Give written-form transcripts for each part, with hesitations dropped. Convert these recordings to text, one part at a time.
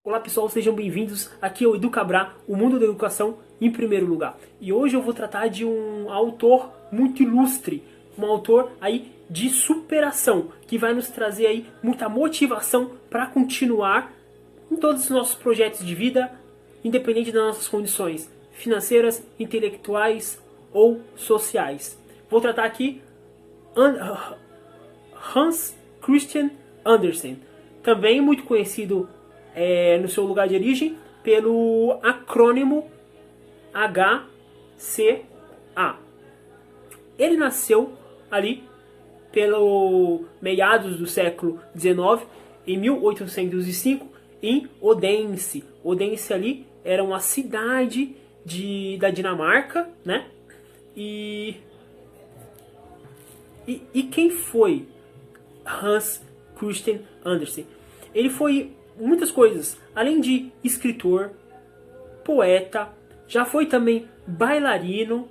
Olá pessoal, sejam bem-vindos. Aqui é o Edu Cabral, o mundo da educação em primeiro lugar. E hoje eu vou tratar de um autor muito ilustre, um autor aí de superação, que vai nos trazer aí muita motivação para continuar em todos os nossos projetos de vida, independente das nossas condições financeiras, intelectuais ou sociais. Vou tratar aqui Hans Christian Andersen, também muito conhecido no seu lugar de origem pelo acrônimo HCA. Ele nasceu ali pelo meados do século XIX, em 1805, em Odense. Odense ali era uma cidade da Dinamarca, né? E quem foi Hans Christian Andersen? Ele foi muitas coisas, além de escritor, poeta, já foi também bailarino,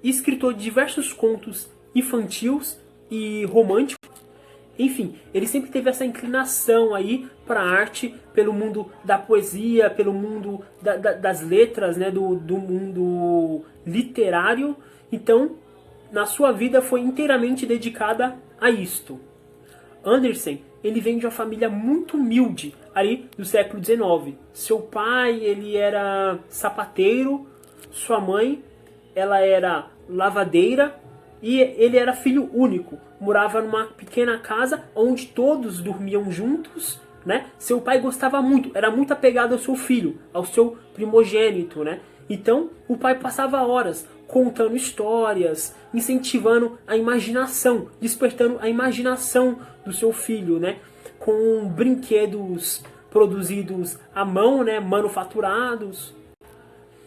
escritor de diversos contos infantis e românticos. Enfim, ele sempre teve essa inclinação aí para a arte, pelo mundo da poesia, pelo mundo das letras, né, do mundo literário. Então, na sua vida foi inteiramente dedicada a isto. Andersen, ele vem de uma família muito humilde, ali do século XIX. Seu pai, ele era sapateiro, sua mãe, ela era lavadeira, e ele era filho único. Morava numa pequena casa onde todos dormiam juntos, né? Seu pai gostava muito, era muito apegado ao seu filho, ao seu primogênito, né? Então, o pai passava horas contando histórias, incentivando a imaginação, despertando a imaginação do seu filho, né? Com brinquedos produzidos à mão, né? Manufaturados.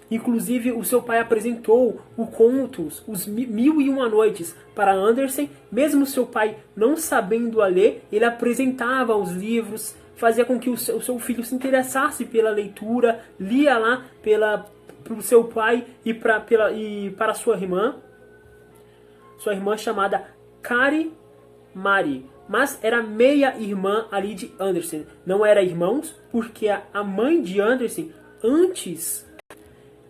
Inclusive, o seu pai apresentou o contos, os 1001 Noites, para Andersen. Mesmo seu pai não sabendo a ler, ele apresentava os livros, fazia com que o seu filho se interessasse pela leitura, lia lá para o seu pai e para sua irmã chamada Kari Mari. Mas era meia-irmã ali de Andersen. Não era irmãos, porque a mãe de Andersen, antes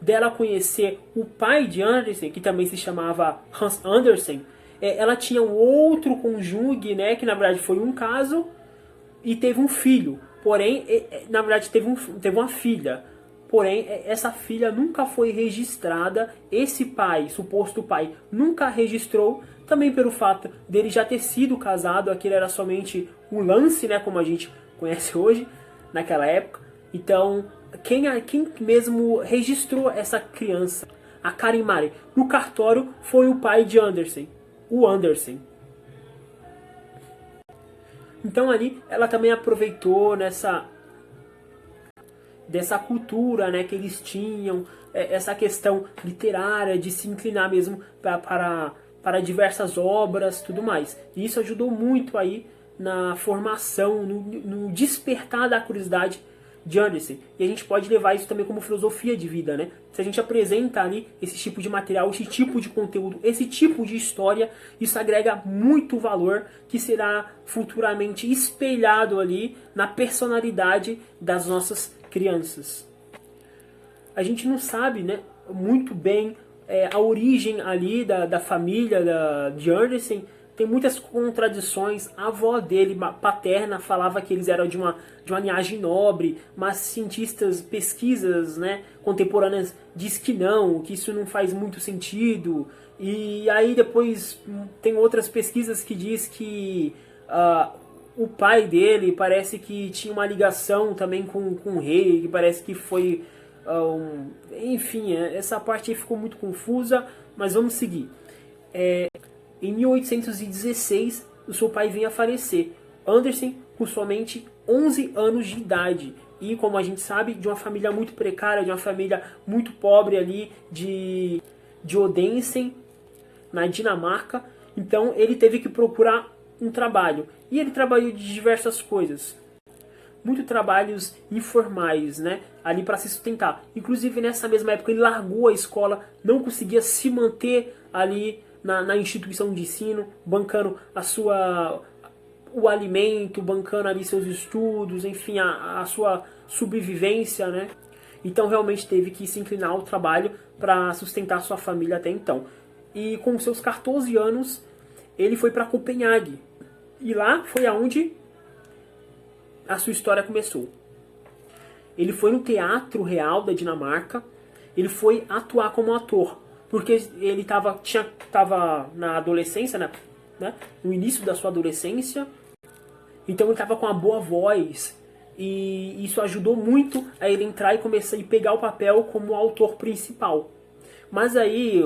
dela conhecer o pai de Andersen, que também se chamava Hans Andersen, ela tinha um outro cônjuge, né, que na verdade foi um caso, e teve um filho. Porém, na verdade teve uma filha. Porém, essa filha nunca foi registrada. Esse pai, suposto pai, nunca registrou. Também pelo fato dele já ter sido casado. Aquilo era somente um lance, né, como a gente conhece hoje, naquela época. Então, quem mesmo registrou essa criança, a Karen Mari, no cartório, foi o pai de Andersen, o Andersen. Então ali, ela também aproveitou dessa cultura, né, que eles tinham, essa questão literária, de se inclinar mesmo para diversas obras, tudo mais. E isso ajudou muito aí na formação, no despertar da curiosidade de Andersen. E a gente pode levar isso também como filosofia de vida, né? Se a gente apresenta ali esse tipo de material, esse tipo de conteúdo, esse tipo de história, isso agrega muito valor que será futuramente espelhado ali na personalidade das nossas crianças. A gente não sabe, né, muito bem a origem ali da família de Andersen. Tem muitas contradições. A avó dele, paterna, falava que eles eram de uma linhagem nobre, mas cientistas, pesquisas, né, contemporâneas diz que não, que isso não faz muito sentido. E aí depois tem outras pesquisas que diz que o pai dele parece que tinha uma ligação também com o rei, que parece que foi... enfim, essa parte aí ficou muito confusa, mas vamos seguir. Em 1816, o seu pai vem a falecer. Andersen com somente 11 anos de idade. E, como a gente sabe, de uma família muito precária, de uma família muito pobre ali de Odense, na Dinamarca. Então, ele teve que procurar um trabalho. E ele trabalhou de diversas coisas. Muitos trabalhos informais, né, ali para se sustentar. Inclusive, nessa mesma época, ele largou a escola, não conseguia se manter ali na instituição de ensino, bancando o alimento, bancando ali seus estudos, enfim, a sua sobrevivência, né? Então realmente teve que se inclinar ao trabalho para sustentar sua família até então. E com seus 14 anos, ele foi para Copenhague. E lá foi aonde a sua história começou. Ele foi no Teatro Real da Dinamarca. Ele foi atuar como ator, porque ele estava na adolescência, né, no início da sua adolescência. Então ele estava com uma boa voz. E isso ajudou muito a ele entrar e começar a pegar o papel como autor principal. Mas aí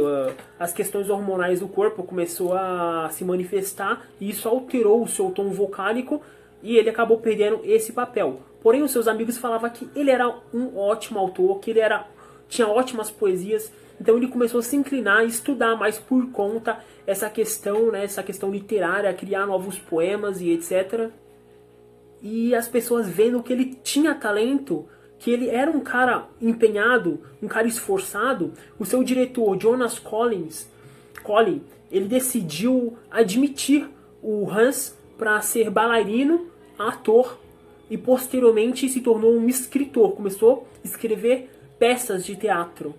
as questões hormonais do corpo começou a se manifestar e isso alterou o seu tom vocálico e ele acabou perdendo esse papel. Porém, os seus amigos falavam que ele era um ótimo autor, que ele tinha ótimas poesias. Então ele começou a se inclinar a estudar mais por conta essa questão literária, criar novos poemas e etc. E as pessoas vendo que ele tinha talento, que ele era um cara empenhado, um cara esforçado, o seu diretor, Jonas Collin, ele decidiu admitir o Hans para ser bailarino, ator, e posteriormente se tornou um escritor, começou a escrever peças de teatro.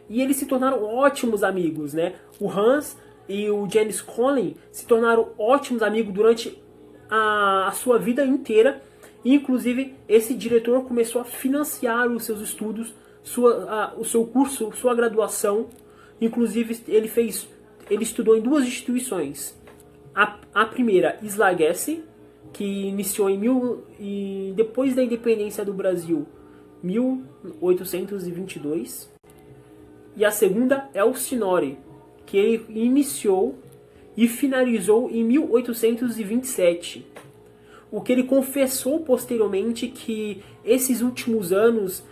E eles se tornaram ótimos amigos, né? O Hans e o Jonas Collin se tornaram ótimos amigos durante a sua vida inteira. E, inclusive, esse diretor começou a financiar os seus estudos, o seu curso, sua graduação. Inclusive, ele estudou em duas instituições. A primeira, Slagesse, que iniciou depois da independência do Brasil, 1822. E a segunda é o Elsinore, que ele iniciou e finalizou em 1827. O que ele confessou posteriormente que esses últimos anos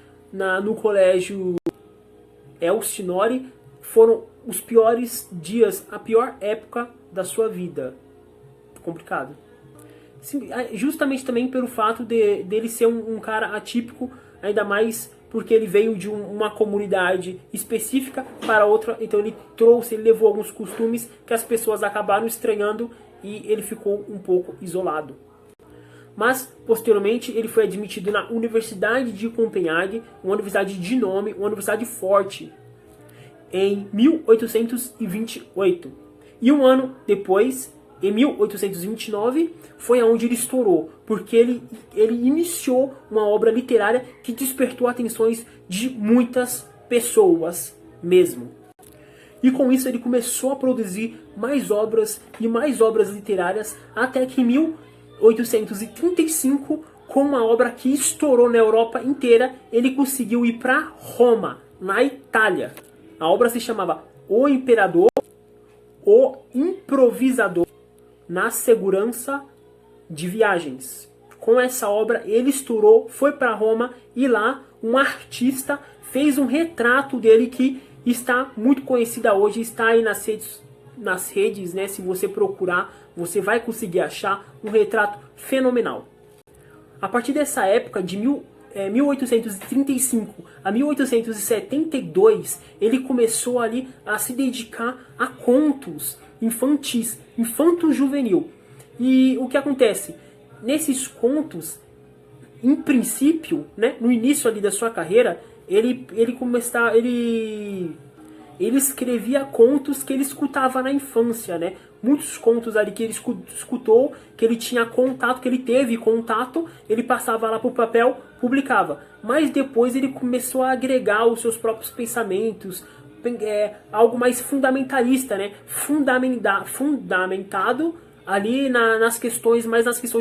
no colégio Elsinore foram os piores dias, a pior época da sua vida. Complicado. Justamente também pelo fato dele ser um cara atípico, ainda mais porque ele veio de uma comunidade específica para outra, então ele levou alguns costumes que as pessoas acabaram estranhando e ele ficou um pouco isolado. Mas, posteriormente, ele foi admitido na Universidade de Copenhague, uma universidade de nome, uma universidade forte, em 1828. E um ano depois, em 1829, foi onde ele estourou, porque ele iniciou uma obra literária que despertou atenções de muitas pessoas mesmo. E com isso ele começou a produzir mais obras e mais obras literárias, até que em 1835, com uma obra que estourou na Europa inteira, ele conseguiu ir para Roma, na Itália. A obra se chamava O Imperador, o Improvisador, na Segurança de Viagens. Com essa obra ele estourou, foi para Roma e lá um artista fez um retrato dele que está muito conhecida hoje, está aí nas redes, né? Se você procurar, você vai conseguir achar um retrato fenomenal. A partir dessa época, de 1835 a 1872, ele começou ali a se dedicar a contos infantis, infanto-juvenil. E o que acontece? Nesses contos, em princípio, né, no início ali da sua carreira, ele escrevia contos que ele escutava na infância, né? Muitos contos ali que ele escutou, que ele tinha contato, que ele teve contato, ele passava lá para o papel, publicava. Mas depois ele começou a agregar os seus próprios pensamentos, algo mais fundamentalista, né? Fundamentado ali nas questões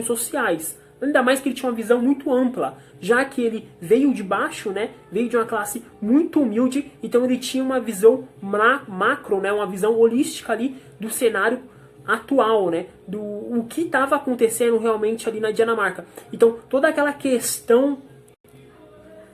sociais. Ainda mais que ele tinha uma visão muito ampla, já que ele veio de baixo, né? Veio de uma classe muito humilde, então ele tinha uma visão macro, né? Uma visão holística ali do cenário atual, né? O que estava acontecendo realmente ali na Dinamarca. Então toda aquela questão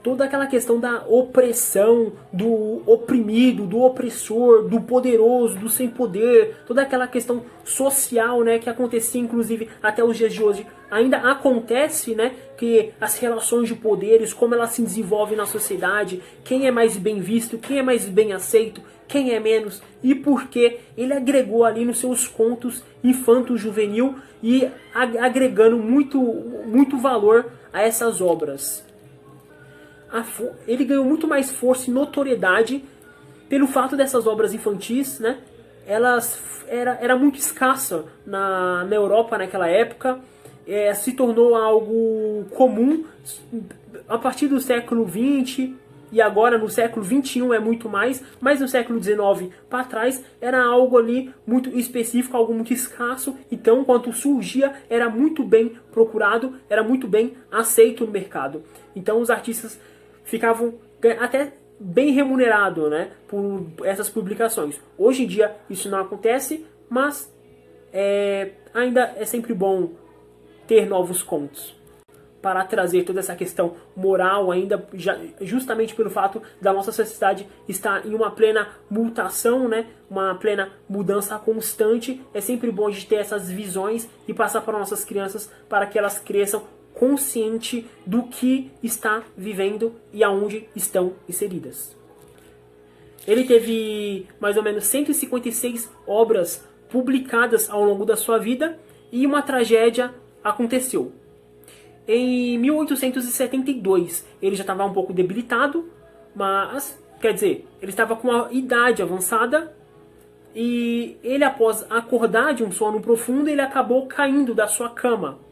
toda aquela questão da opressão, do oprimido, do opressor, do poderoso, do sem poder, toda aquela questão social, né, que acontecia inclusive até os dias de hoje. Ainda acontece, né, que as relações de poderes, como elas se desenvolvem na sociedade, quem é mais bem visto, quem é mais bem aceito, quem é menos, e por que ele agregou ali nos seus contos infanto-juvenil e agregando muito valor a essas obras. Ele ganhou muito mais força e notoriedade pelo fato dessas obras infantis, né? Era muito escassa na Europa naquela época, se tornou algo comum a partir do século XX, e agora no século XXI é muito mais, mas no século XIX para trás era algo ali muito específico, algo muito escasso. Então, quando surgia, era muito bem procurado, era muito bem aceito no mercado. Então, os artistas ficavam até bem remunerados, né, por essas publicações. Hoje em dia isso não acontece, mas ainda é sempre bom ter novos contos para trazer toda essa questão moral ainda, justamente pelo fato da nossa sociedade estar em uma plena mutação, né? Uma plena mudança constante. É sempre bom a gente ter essas visões e passar para nossas crianças para que elas cresçam consciente do que está vivendo e aonde estão inseridas. Ele teve mais ou menos 156 obras publicadas ao longo da sua vida e uma tragédia aconteceu. Em 1872, ele já estava um pouco debilitado, mas, quer dizer, ele estava com uma idade avançada e ele, após acordar de um sono profundo, ele acabou caindo da sua cama.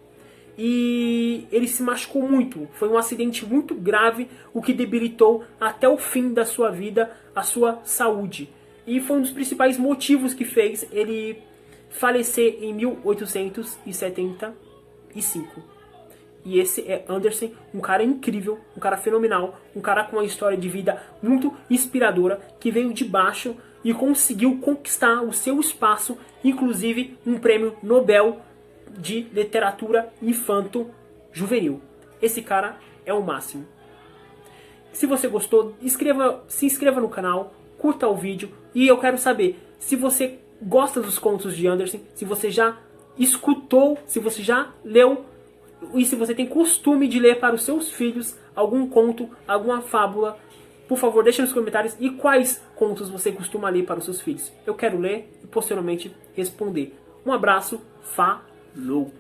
E ele se machucou muito, foi um acidente muito grave, o que debilitou até o fim da sua vida a sua saúde. E foi um dos principais motivos que fez ele falecer em 1875. E esse é Andersen, um cara incrível, um cara fenomenal, um cara com uma história de vida muito inspiradora, que veio de baixo e conseguiu conquistar o seu espaço, inclusive um prêmio Nobel de literatura infanto-juvenil. Esse cara é o máximo. Se você gostou, se inscreva no canal, curta o vídeo, e eu quero saber se você gosta dos contos de Andersen, se você já escutou, se você já leu, e se você tem costume de ler para os seus filhos algum conto, alguma fábula. Por favor, deixe nos comentários e quais contos você costuma ler para os seus filhos. Eu quero ler e posteriormente responder. Um abraço, falou!